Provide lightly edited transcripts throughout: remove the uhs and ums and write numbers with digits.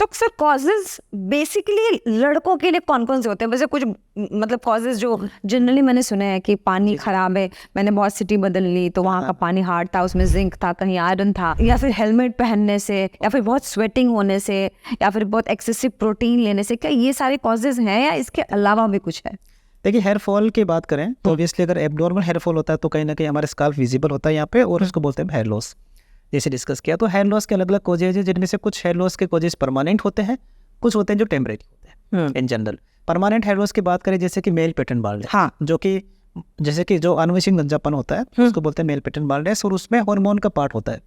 तो sir causes basically लड़कों के लिए कौन कौन से होते हैं? वैसे कुछ मतलब कॉजेज जो जनरली मैंने सुने हैं कि पानी खराब है, मैंने बहुत सिटी बदल ली तो वहाँ का पानी हार्ड था, उसमें जिंक था, कहीं आयरन था, या फिर हेलमेट पहनने से, या फिर बहुत स्वेटिंग होने से, या फिर बहुत एक्सेसिव प्रोटीन लेने से, क्या ये सारे कॉजेज हैं या इसके अलावा भी कुछ है? देखिए, हेयर फॉल की बात करें तो ऑब्वियसली अगर एबनॉर्मल हेयर फॉल होता है तो कहीं ना कहीं हमारे स्काल्प विजिबल होता है यहाँ पे, और उसको बोलते हैं हेयर लॉस, जैसे डिस्कस किया। तो हेयर लॉस के अलग अलग कोजेज है, जिनमें से कुछ हेयर लॉस के कोजेज परमानेंट होते हैं, कुछ होते हैं जो टेम्परेरी होते हैं in general. Permanent hair loss की बात करें जैसे कि मेल पैटर्न बाल्डनेस, हाँ, जो कि जैसे कि जो आनुवंशिक गंजापन होता है उसको बोलते हैं मेल पैटर्न बाल्डनेस, और उसमें हार्मोन का पार्ट होता है,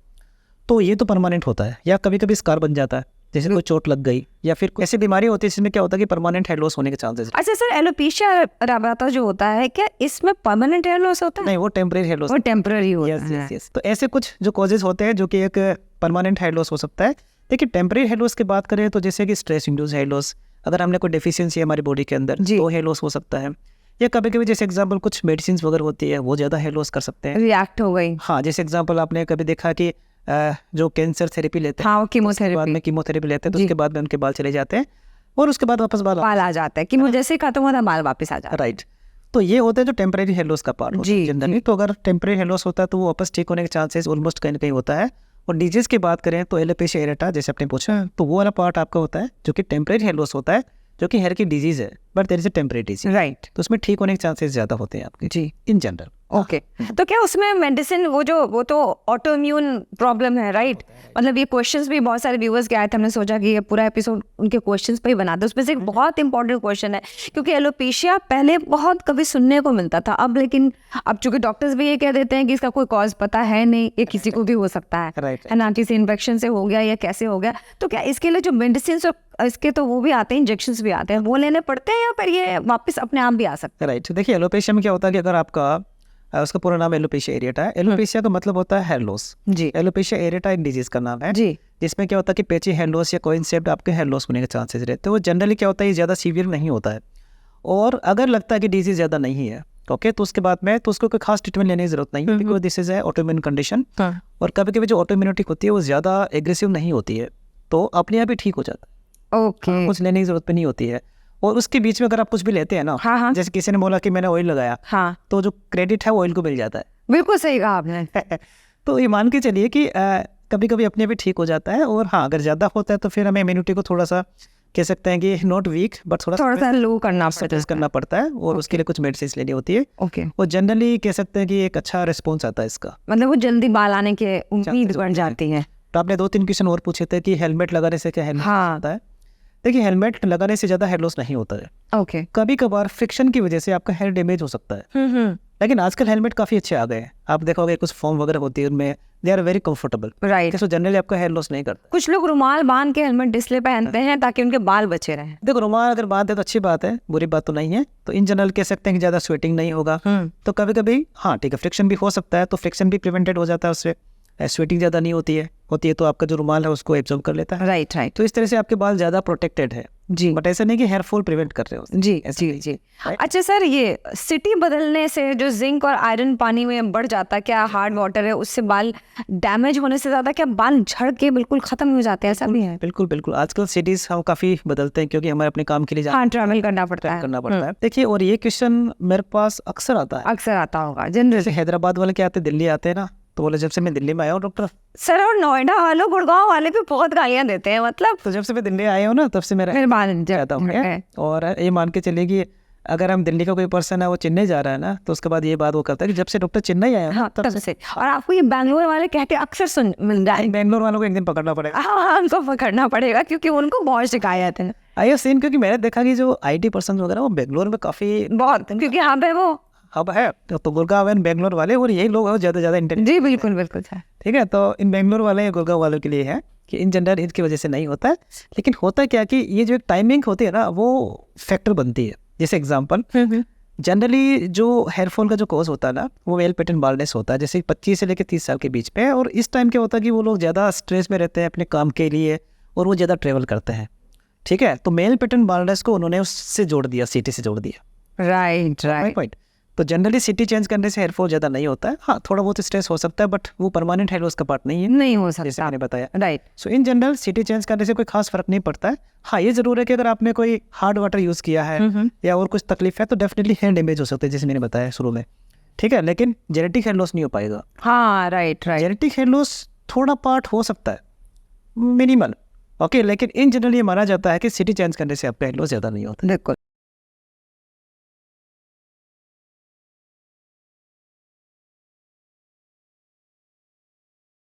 तो ये तो परमानेंट होता है। या कभी कभी स्कार बन जाता है, जैसे कोई चोट लग गई या फिर कोई ऐसी बीमारी होती है जिसमें क्या होता है कि परमानेंट हेयर लॉस होने के चांसेस। अच्छा सर, एलोपेशिया अरेबियाता जो होता है, क्या इसमें परमानेंट हेयर लॉस होता है? नहीं, वो टेम्परेरी हेयर लॉस, वो टेम्पररी होता यस है। Yes yes. तो ऐसे कुछ जो कॉजेज होते हैं जो कि एक परमानेंट हेयर लॉस हो सकता है। देखिए, टेम्परेरी हेयर लॉस की बात करें तो जैसे कि स्ट्रेस इंड्यूस हेयर लॉस, अगर हमने कोई डेफिशिएंसी है हमारी बॉडी के अंदर तो हेयर लॉस हो सकता है। या कभी कभी जैसे एग्जांपल कुछ मेडिसिन वगैरह होती है वो ज़्यादा हेयर लॉस कर सकते हैं, रिएक्ट हो गई। हाँ, जैसे एग्जांपल आपने कभी देखा कि जो कैंसर थेरेपी लेते हैं, हाँ, बाद कीमोथेरेपी में कीमोथेरेपी लेते हैं तो उसके बाद में उनके बाल चले जाते हैं और उसके बाद वापस बाल आ जाता है, कीमो जैसे खत्म होता है बाल वापस आ जाता है। राइट। तो ये होता है जो टेम्परेरी हेयर लॉस का पार्ट होता है जनरली। तो अगर टेम्परेरी हेयर लॉस होता है तो वो वापस ठीक होने के चांसेस ऑलमोस्ट कहीं ना कहीं होता है। और डिजीज की बात करें तो एलोपेशिया एरेटा जैसे आपने पूछा, तो वो वाला पार्ट आपका होता है जो कि टेम्परेरी हेयर लॉस होता है, जो कि हेयर की डिजीज है but there is a temporary disease, right. तो उसमें ठीक होने के चांसेस ज़्यादा होते हैं आपके जी, इन जनरल। ओके। तो क्या उसमें मेडिसिन वो तो ऑटो इम्यून प्रॉब्लम है, राइट? मतलब ये क्वेश्चंस भी बहुत सारे व्यूअर्स के आए थे, हमने सोचा कि ये पूरा एपिसोड उनके क्वेश्चंस पे ही बना दो। उसमें से एक बहुत इंपॉर्टेंट क्वेश्चन है, क्योंकि एलोपेशिया पहले बहुत कभी सुनने को मिलता था, अब लेकिन अब चूंकि डॉक्टर्स भी ये कह देते हैं कि इसका कोई कॉज पता है नहीं, ये किसी को भी हो सकता है, है ना, किसी इन्फेक्शन से हो गया या कैसे हो गया। तो क्या इसके लिए जो मेडिसिन इसके तो वो भी आते हैं, इंजेक्शंस भी आते हैं, वो लेने पड़ते हैं या फिर ये वापस अपने आप भी आ सकते हैं? राइट। देखिए, एलोपेशिया में क्या होता है कि अगर आपका उसका पूरा नाम एलोपेशिया एरिएटा है। एलोपेशिया का मतलब होता है हेयर लॉस जी। एलोपेशिया एरिएटा एक डिजीज का नाम है जी, जिसमें क्या होता है कि पेची हेयर लॉस या कोइंसेप्ट आपके हेयर लॉस होने के चांसेस रहते हैं। वो जनरली क्या होता है, ये ज़्यादा सीवियर नहीं होता है, और अगर लगता है कि डिजीज ज़्यादा नहीं है ओके, तो उसके बाद में तो उसको कोई खास ट्रीटमेंट लेने की जरूरत नहीं है, बिकॉज दिस इज है ऑटोइम्यून कंडीशन। और कभी कभी जो ऑटोइम्यूनिटी होती है वो ज़्यादा एग्रेसिव नहीं होती है, तो अपने आप ही ठीक हो जाता है, ओके। कुछ लेने की जरूरत भी नहीं होती है। और उसके बीच में अगर आप कुछ भी लेते हैं ना, हाँ, जैसे किसी ने बोला कि मैंने ऑयल लगाया, हाँ, तो जो क्रेडिट है वो ऑयल को मिल जाता है। बिल्कुल सही कहा आपने। तो ये मान के चलिए कि कभी कभी अपने भी ठीक हो जाता है। और हाँ, अगर ज़्यादा होता है तो फिर हमें इम्यूनिटी को थोड़ा सा कह सकते हैं कि नॉट वीक बट थोड़ा सा लो करना पड़ता है, और उसके लिए कुछ मेडिसिन लेनी होती है। ओके। और जनरली कह सकते हैं कि एक अच्छा रिस्पॉन्स आता है इसका, मतलब वो जल्दी बाल आने के उम्मीद बढ़ जाती है। तो आपने 2-3 क्वेश्चन और पूछे थे कि हेलमेट लगाने से क्या हेयर लॉस होता है। देखिए, हेलमेट लगाने से ज़्यादा हेयर लॉस नहीं होता है। ओके। कभी कभार फ्रिक्शन की वजह से आपका हेयर डैमेज हो सकता है, लेकिन आजकल हेलमेट काफ़ी अच्छे आ गए हैं। आप देखोगे कुछ फॉर्म वगैरह होती है उनमें, they are very comfortable, right. तो जनरली आपका हेयर लॉस नहीं करता। कुछ लोग रुमाल बांध के हेलमेट डिस्प्ले पहनते हैं ताकि उनके बाल बचे रहें। देखो, रुमाल अगर बात है तो अच्छी बात है, बुरी बात तो नहीं है। तो इन जनरल कह सकते हैं कि ज़्यादा स्वेटिंग नहीं होगा। तो कभी कभी हाँ ठीक है, फ्रिक्शन भी हो सकता है, तो फ्रिक्शन भी प्रिवेंटेड हो जाता है उससे, स्वेटिंग ज़्यादा नहीं होती है तो आपका जो रुमाल है उसको एब्जॉर्ब कर लेता है। राइट। तो इस तरह से आपके बाल ज़्यादा प्रोटेक्टेड है जी। बट ऐसा नहीं कि हेयर फॉल प्रिवेंट कर रहे हो। जी जी जी। अच्छा सर, ये सिटी बदलने से जो जिंक और आयरन पानी में बढ़ जाता है, क्या हार्ड वाटर है उससे बाल डैमेज होने से ज़्यादा क्या बाल झड़ के बिल्कुल खत्म हो जाते हैं? ऐसा भी है? बिल्कुल बिल्कुल। आजकल सिटीज़ हम काफ़ी बदलते हैं क्योंकि हमारे अपने काम के लिए ट्रैवल करना पड़ता है। देखिए, और ये क्वेश्चन मेरे पास अक्सर आता होगा जनरल। जैसे हैदराबाद वाले क्या आते, दिल्ली आते हैं ना, तो बोले जब से मैं दिल्ली में आया हूँ डॉक्टर सर, और नोएडा वालों गुड़गांव वाले भी बहुत गालियाँ देते हैं, मतलब तो जब से मैं दिल्ली आया हूँ ना तब से मेरा बाल जाता हूँ। और ये मान के चलिए कि अगर हम दिल्ली का कोई पर्सन है वो चेन्नई जा रहा है ना, तो उसके बाद ये बात वो करता है कि जब से डॉक्टर चेन्नई आया हाँ, तब से। और आपको ये बैंगलोर वाले कहते अक्सर सुन मिल रहा है। बैंगलोर वालों को एक दिन पकड़ना पड़ेगा। हाँ, उनको पकड़ना पड़ेगा क्योंकि उनको बहुत शिकायत है। आई हैव सीन, क्योंकि मैंने देखा कि जो IT पर्सन वगैरह वो बैंगलोर में काफ़ी बहुत, क्योंकि यहाँ पे वो हब है, तो गुड़गांव एंड बैंगलोर वाले, और यही लोग ज़्यादा इंटेलिजेंट। जी बिल्कुल बिल्कुल सर। ठीक है, तो इन बैंगलोर वाले या गुड़गांव वालों के लिए है कि इन जनरल एज की वजह से नहीं होता है। लेकिन होता क्या कि ये जो एक टाइमिंग होती है ना वो फैक्टर बनती है। जैसे एग्जांपल, जनरली जो हेयर फॉल का जो कॉज होता है ना वो मेल पैटर्न बाल्डनेस होता है, जैसे 25 से लेकर 30 साल के बीच पे। और इस टाइम क्या होता है कि वो लोग ज़्यादा स्ट्रेस में रहते हैं अपने काम के लिए, और वो ज़्यादा ट्रेवल करते हैं। ठीक है, तो मेल पैटर्न बाल्डनेस को उन्होंने उससे जोड़ दिया, सिटी से जोड़ दिया। राइट। राइट। तो जनरली सिटी चेंज करने से हेयर फॉल ज़्यादा नहीं होता है। हाँ, थोड़ा बहुत स्ट्रेस हो सकता है, बट वो परमानेंट हेयर लॉस का पार्ट नहीं है, नहीं हो जैसे सकता, मैंने बताया। Right. So in general city change करने से कोई खास फर्क नहीं पड़ता है। हाँ, ये ज़रूर है कि अगर आपने कोई हार्ड वाटर यूज़ किया है या और कुछ तकलीफ है तो डेफिनेटली हेयर डैमेज हो सकता है, जैसे मैंने बताया शुरू में, ठीक है। लेकिन जेनेटिक हेयर लॉस नहीं हो पाएगा। हाँ, right right. Genetic hair loss थोड़ा पार्ट हो सकता है, मिनिमल, ओके, लेकिन इन जनरल ये माना जाता है कि सिटी चेंज करने से आपका हेयर लॉस ज़्यादा नहीं होता। बिल्कुल।